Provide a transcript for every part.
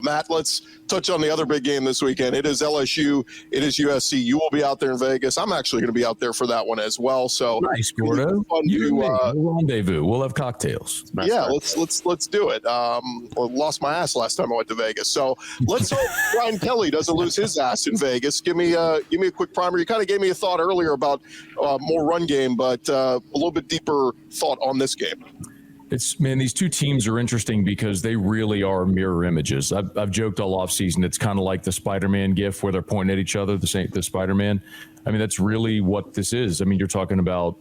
Matt, let's touch on the other big game this weekend. It is LSU. It is USC. You will be out there in Vegas. I'm actually going to be out there for that one as well. So nice, Gordo. We'll rendezvous. We'll have cocktails. Yeah, let's do it. Lost my ass last time I went to Vegas. So let's hope Brian Kelly doesn't lose his ass in Vegas. Give me a quick primer. You kind of gave me a thought earlier about more run game, but a little bit deeper thought on this game. These two teams are interesting because they really are mirror images. I've joked all offseason. It's kind of like the Spider-Man gif where they're pointing at each other, the Spider-Man. I mean, that's really what this is. I mean, you're talking about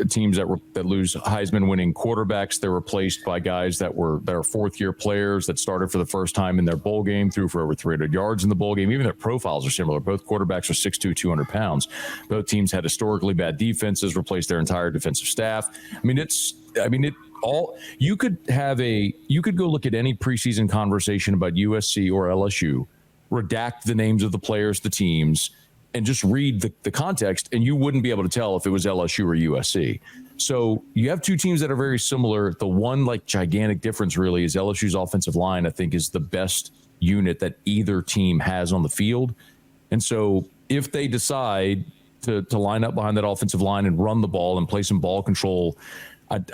teams that lose Heisman-winning quarterbacks. They're replaced by guys that are fourth-year players that started for the first time in their bowl game, threw for over 300 yards in the bowl game. Even their profiles are similar. Both quarterbacks are 6'2", 200 pounds. Both teams had historically bad defenses, replaced their entire defensive staff. You could go look at any preseason conversation about USC or LSU, redact the names of the players, the teams, and just read the context, and you wouldn't be able to tell if it was LSU or USC. So you have two teams that are very similar. The one gigantic difference really is LSU's offensive line, I think, is the best unit that either team has on the field. And so if they decide to line up behind that offensive line and run the ball and play some ball control,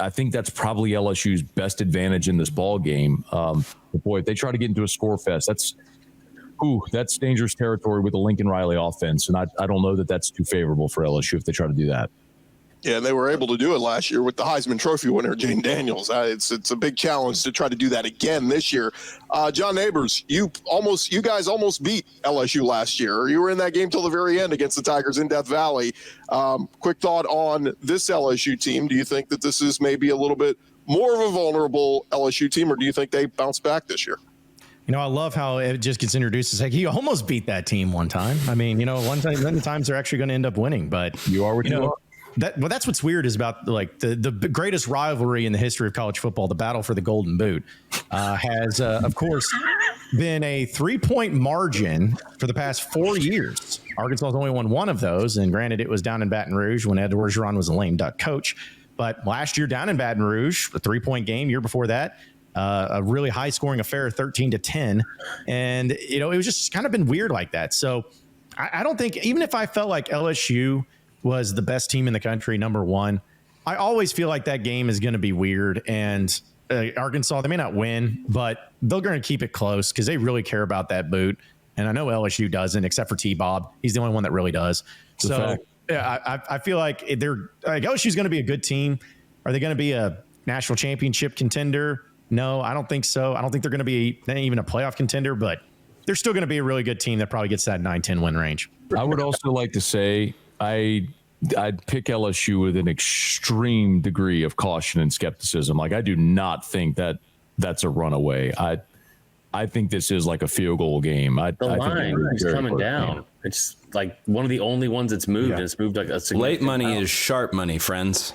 I think that's probably LSU's best advantage in this ball game. Boy, if they try to get into a score fest, that's dangerous territory with the Lincoln Riley offense. And I don't know that that's too favorable for LSU if they try to do that. Yeah, they were able to do it last year with the Heisman Trophy winner, Jane Daniels. It's a big challenge to try to do that again this year. John Neighbors, you guys almost beat LSU last year. You were in that game till the very end against the Tigers in Death Valley. Quick thought on this LSU team. Do you think that this is maybe a little bit more of a vulnerable LSU team, or do you think they bounce back this year? I love how it just gets introduced as he almost beat that team one time. I mean, one time, then the times they're actually going to end up winning, but you are what you are. That's what's weird is about the greatest rivalry in the history of college football, the battle for the Golden Boot, has of course been a 3-point margin for the past 4 years. Arkansas has only won one of those, and granted, it was down in Baton Rouge when Ed Orgeron was a lame duck coach. But last year down in Baton Rouge, a 3-point game. Year before that, a really high scoring affair, 13-10, and it was just kind of been weird like that. So I don't think, even if I felt like LSU was the best team in the country, number one, I always feel like that game is going to be weird. And Arkansas, they may not win, but they're going to keep it close because they really care about that boot. And I know LSU doesn't, except for T-Bob. He's the only one that really does. So yeah, I feel like LSU is going to be a good team. Are they going to be a national championship contender? No, I don't think so. I don't think they're going to be even a playoff contender, but they're still going to be a really good team that probably gets that 9-10 win range. I would also like to say I'd pick LSU with an extreme degree of caution and skepticism. I do not think that that's a runaway. I think this is like a field goal game. The line is coming down. It's like one of the only ones that's moved, and it's moved like a late money is sharp money, friends.